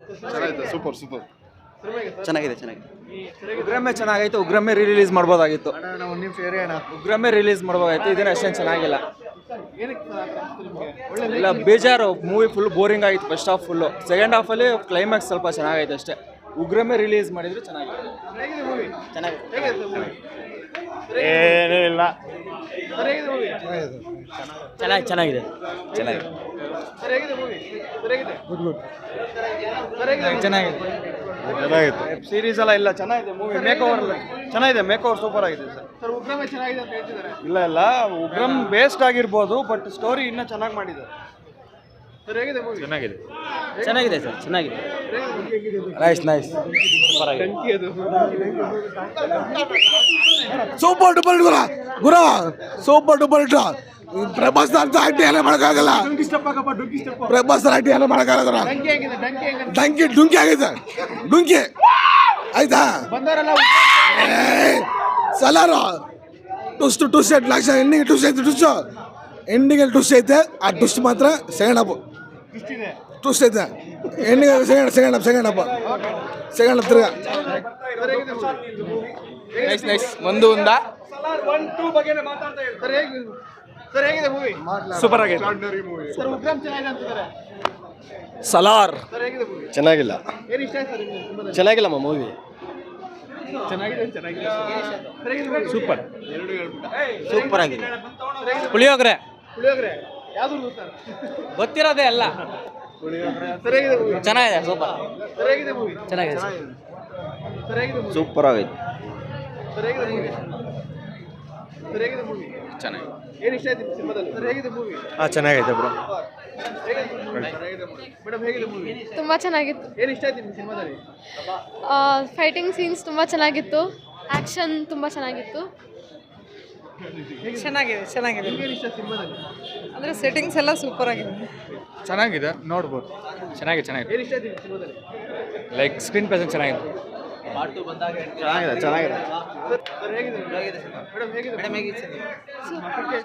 ಚೆನ್ನಾಗಿದೆ, super super. ಚೆನ್ನಾಗಿದೆ ಚೆನ್ನಾಗಿದೆ. ಉಗ್ರಮ್ಮೆ ಚೆನ್ನಾಗೈತೆ. ಉಗ್ರಮ್ಮೆ ರಿಲೀಸ್ ಮಾಡ್ಬೋದಾಗಿತ್ತು. ಉಗ್ರಮ್ಮೆ ರಿಲೀಸ್ ಮಾಡ್ಬೋದಾಗಿತ್ತು. ಇದನ್ನ ಅಷ್ಟೇನು ಚೆನ್ನಾಗಿಲ್ಲ. ಇಲ್ಲ ಬೇಜಾರು. ಮೂವಿ ಫುಲ್ ಬೋರಿಂಗ್ ಆಗಿತ್ತು. First half full. ಸೆಕೆಂಡ್ ಹಾಫಲ್ಲಿ ಕ್ಲೈಮ್ಯಾಕ್ಸ್ ಸ್ವಲ್ಪ ಚೆನ್ನಾಗೈತೆ ಅಷ್ಟೇ. ಉಗ್ರಮ್ಮೆ ರಿಲೀಸ್ ಮಾಡಿದ್ರು ಚೆನ್ನಾಗಿದೆ. ಏನೂ ಇಲ್ಲ. ಚೆನ್ನಾಗಿದೆ. ಚೆನ್ನಾಗಿತ್ತು. ಸೀರೀಸ್ ಎಲ್ಲ ಇಲ್ಲ, ಚೆನ್ನಾಗಿದೆ ಮೂವಿ. ಮೇಕ್ ಓವರ್ ಚೆನ್ನಾಗಿದೆ. ಮೇಕ್ ಓವರ್ ಸೂಪರ್ ಆಗಿದೆ ಸರ್. ಇಲ್ಲ ಉಗ್ರಂ ಬೇಸ್ಡ್ ಆಗಿರ್ಬೋದು, ಬಟ್ ಸ್ಟೋರಿ ಇನ್ನೂ ಚೆನ್ನಾಗಿ ಮಾಡಿದ್ದಾರೆ. ಚೆನ್ನಾಗಿದೆ. ಚೆನ್ನಾಗಿದೆ ಸರ್, ಚೆನ್ನಾಗಿದೆ. ನೈಸ್ ಸೂಪರ್ ಡೂಪರ್ ಗುರ ಸೂಪರ್ ಡೂಪರ್ ಇಟ್ಟು ಪ್ರಭಾಸ್ ಅಂತ ಆಕ್ಟಿ ಎಲ್ಲ ಮಾಡೋಕ್ಕಾಗಲ್ಲ. ಪ್ರಭಾಸ್ ಆಕ್ಟಿ ಎಲ್ಲ ಮಾಡೋಕ್ಕಾಗಲ್ಲ. ಡುಂಕಿ ಆಗೈತೆ. ಡುಂಕಿ ಆಯ್ತಾ ಸಲಾರು ಟುಸ್ಟ್ ಲಕ್ಷ ಎಂಡಿಂಗ್ ಟುಸ್ಟ್ ಐತೆ. ಆ ಟುಸ್ಟ್ ಮಾತ್ರ ಸೆಕೆಂಡ್ ಹಾಫ್ ಟುಸ್ಟ್ ಐತೆ. ಎಂಡಿಂಗ್ ಸೆಕೆಂಡ್ ಹಾಫ್ ತಿರ್ಗಾ ನೈಸ್. ಒಂದು ಒಂದ ಸೂಪರ್ ಆಗಿದೆ. ಸಲಾರ್ ಚೆನ್ನಾಗಿಲ್ಲ. ಚೆನ್ನಾಗಿಲ್ಲಮ್ಮ ಮೂವಿ. ಸೂಪರ್ ಆಗಿದೆ. ಪುಳಿಯೋಗರೆ ಗೊತ್ತಿರೋದೇ ಎಲ್ಲ ಚೆನ್ನಾಗಿದೆ. ಸೂಪರ್ ಚೆನ್ನಾಗಿದೆ. ಸೂಪರ್ ಆಗೈತೆ. ಚೆನ್ನಾಗೈತೆ ಬ್ರೋ. ತುಂಬ ಚೆನ್ನಾಗಿತ್ತು. ಫೈಟಿಂಗ್ ಸೀನ್ಸ್ ತುಂಬ ಚೆನ್ನಾಗಿತ್ತು. ಆ್ಯಕ್ಷನ್ ತುಂಬ ಚೆನ್ನಾಗಿತ್ತು. ಚೆನ್ನಾಗಿದೆ. ಅಂದರೆ ಸೆಟ್ಟಿಂಗ್ಸ್ ಎಲ್ಲ ಸೂಪರ್ ಆಗಿದೆ. ಚೆನ್ನಾಗಿದೆ, ನೋಡ್ಬೋದು. ಚೆನ್ನಾಗಿದೆ. ಲೈಕ್ ಸ್ಕ್ರೀನ್ ಪ್ರೆಸೆನ್ಸ್ ಚೆನ್ನಾಗಿದೆ. ಚೆನ್ನಾಗಿದೆ.